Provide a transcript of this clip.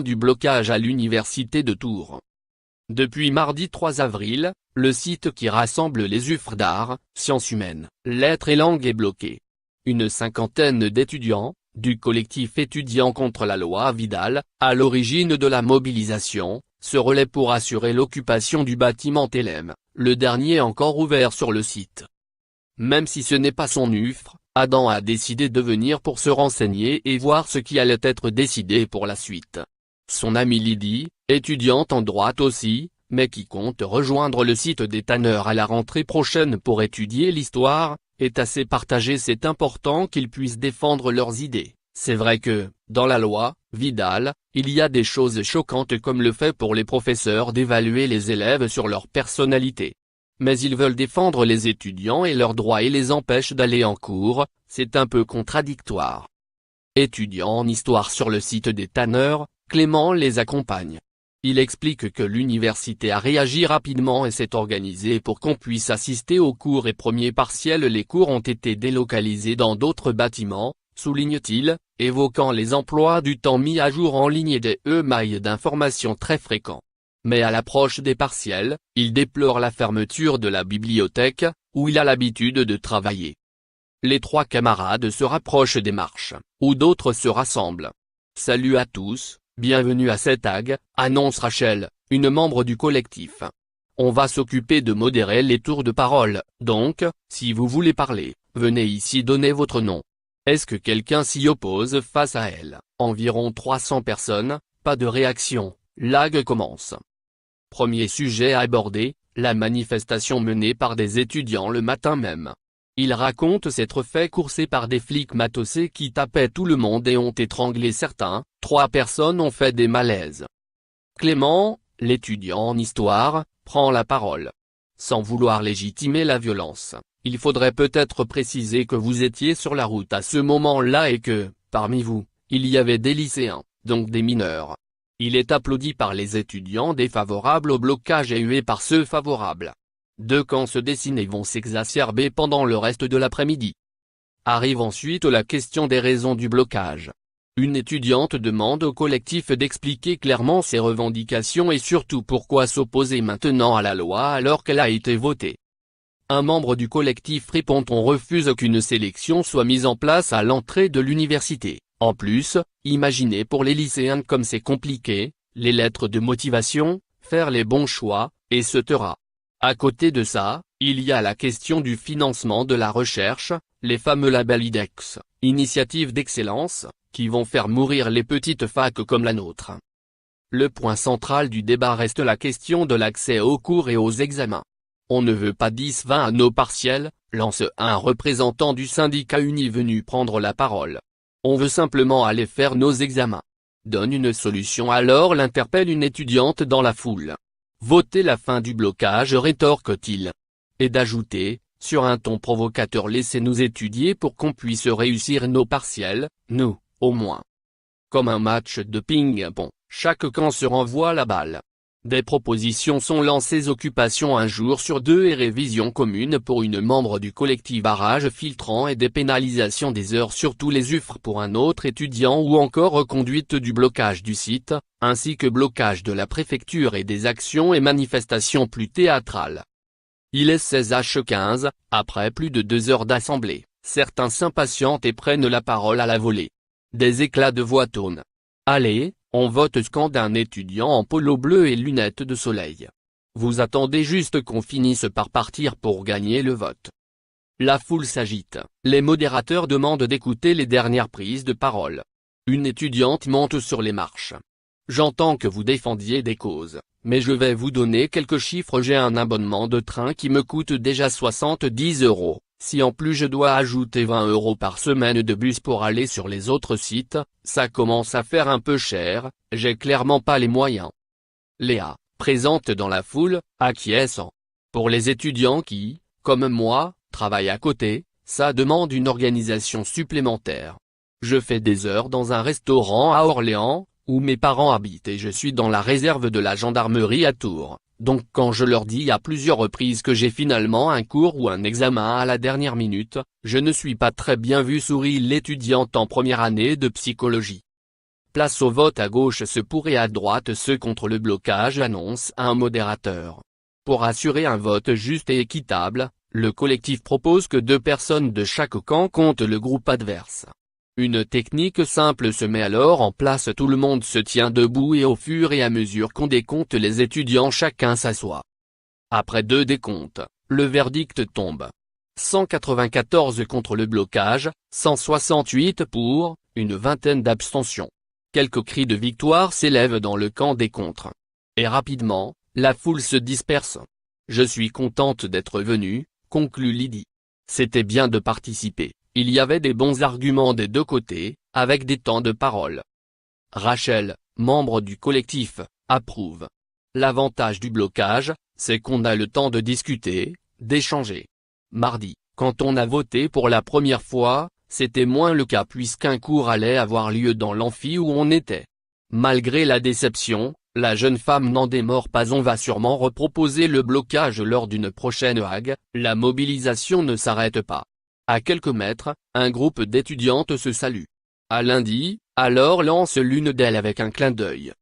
Du blocage à l'université de Tours. Depuis mardi 3 avril, le site qui rassemble les UFR d'art, sciences humaines, lettres et langues est bloqué. Une cinquantaine d'étudiants, du collectif étudiant contre la loi Vidal, à l'origine de la mobilisation, se relaient pour assurer l'occupation du bâtiment TLM, le dernier encore ouvert sur le site. Même si ce n'est pas son UFR, Adam a décidé de venir pour se renseigner et voir ce qui allait être décidé pour la suite. Son amie Lydie, étudiante en droit aussi, mais qui compte rejoindre le site des tanneurs à la rentrée prochaine pour étudier l'histoire, est assez partagée. C'est important qu'ils puissent défendre leurs idées. C'est vrai que, dans la loi Vidal, il y a des choses choquantes comme le fait pour les professeurs d'évaluer les élèves sur leur personnalité. Mais ils veulent défendre les étudiants et leurs droits et les empêchent d'aller en cours, c'est un peu contradictoire. Étudiant en histoire sur le site des tanneurs, Clément les accompagne. Il explique que l'université a réagi rapidement et s'est organisée pour qu'on puisse assister aux cours et premiers partiels. Les cours ont été délocalisés dans d'autres bâtiments, souligne-t-il, évoquant les emplois du temps mis à jour en ligne et des mails d'information très fréquents. Mais à l'approche des partiels, il déplore la fermeture de la bibliothèque, où il a l'habitude de travailler. Les trois camarades se rapprochent des marches, où d'autres se rassemblent. Salut à tous. Bienvenue à cette AG, annonce Rachel, une membre du collectif. On va s'occuper de modérer les tours de parole, donc, si vous voulez parler, venez ici donner votre nom. Est-ce que quelqu'un s'y oppose face à elle? Environ 300 personnes, pas de réaction, l'AG commence. Premier sujet abordé, la manifestation menée par des étudiants le matin même. Il raconte s'être fait courser par des flics matossés qui tapaient tout le monde et ont étranglé certains. 3 personnes ont fait des malaises. Clément, l'étudiant en histoire, prend la parole. Sans vouloir légitimer la violence, il faudrait peut-être préciser que vous étiez sur la route à ce moment-là et que, parmi vous, il y avait des lycéens, donc des mineurs. Il est applaudi par les étudiants défavorables au blocage et hué par ceux favorables. Deux camps se dessinent et vont s'exacerber pendant le reste de l'après-midi. Arrive ensuite la question des raisons du blocage. Une étudiante demande au collectif d'expliquer clairement ses revendications et surtout pourquoi s'opposer maintenant à la loi alors qu'elle a été votée. Un membre du collectif répond: on refuse qu'une sélection soit mise en place à l'entrée de l'université. En plus, imaginez pour les lycéens comme c'est compliqué, les lettres de motivation, faire les bons choix, etc. À côté de ça, il y a la question du financement de la recherche, les fameux labels IDEX, initiatives d'excellence, qui vont faire mourir les petites facs comme la nôtre. Le point central du débat reste la question de l'accès aux cours et aux examens. On ne veut pas 10-20 à nos partiels, lance un représentant du syndicat uni venu prendre la parole. On veut simplement aller faire nos examens. Donne une solution alors, l'interpelle une étudiante dans la foule. Votez la fin du blocage, rétorque-t-il. Et d'ajouter, sur un ton provocateur: laissez-nous étudier pour qu'on puisse réussir nos partiels, nous, au moins. Comme un match de ping-pong, chaque camp se renvoie la balle. Des propositions sont lancées: occupation un jour sur 2 et révision commune pour une membre du collectif, barrage filtrant et dépénalisation des heures sur tous les UFR pour un autre étudiant, ou encore reconduite du blocage du site, ainsi que blocage de la préfecture et des actions et manifestations plus théâtrales. Il est 16h15, après plus de 2 heures d'assemblée, certains s'impatientent et prennent la parole à la volée. Des éclats de voix tournent. Allez, on vote, scande un étudiant en polo bleu et lunettes de soleil. Vous attendez juste qu'on finisse par partir pour gagner le vote. La foule s'agite, les modérateurs demandent d'écouter les dernières prises de parole. Une étudiante monte sur les marches. J'entends que vous défendiez des causes, mais je vais vous donner quelques chiffres. J'ai un abonnement de train qui me coûte déjà 70 €. Si en plus je dois ajouter 20 € par semaine de bus pour aller sur les autres sites, ça commence à faire un peu cher, j'ai clairement pas les moyens. Léa, présente dans la foule, acquiescent. Pour les étudiants qui, comme moi, travaillent à côté, ça demande une organisation supplémentaire. Je fais des heures dans un restaurant à Orléans, où mes parents habitent, et je suis dans la réserve de la gendarmerie à Tours. Donc quand je leur dis à plusieurs reprises que j'ai finalement un cours ou un examen à la dernière minute, je ne suis pas très bien vu, sourit l'étudiante en première année de psychologie. Place au vote à gauche ceux pour et à droite ceux contre le blocage, annonce un modérateur. Pour assurer un vote juste et équitable, le collectif propose que 2 personnes de chaque camp comptent le groupe adverse. Une technique simple se met alors en place, tout le monde se tient debout et au fur et à mesure qu'on décompte les étudiants chacun s'assoit. Après 2 décomptes, le verdict tombe. 194 contre le blocage, 168 pour, une vingtaine d'abstentions. Quelques cris de victoire s'élèvent dans le camp des contres. Et rapidement, la foule se disperse. Je suis contente d'être venue, conclut Lydie. C'était bien de participer, il y avait des bons arguments des 2 côtés, avec des temps de parole. Rachel, membre du collectif, approuve. L'avantage du blocage, c'est qu'on a le temps de discuter, d'échanger. Mardi, quand on a voté pour la première fois, c'était moins le cas puisqu'un cours allait avoir lieu dans l'amphi où on était. Malgré la déception, la jeune femme n'en démord pas, on va sûrement reproposer le blocage lors d'une prochaine vague, la mobilisation ne s'arrête pas. À quelques mètres, un groupe d'étudiantes se salue. À lundi, alors lance l'une d'elles avec un clin d'œil.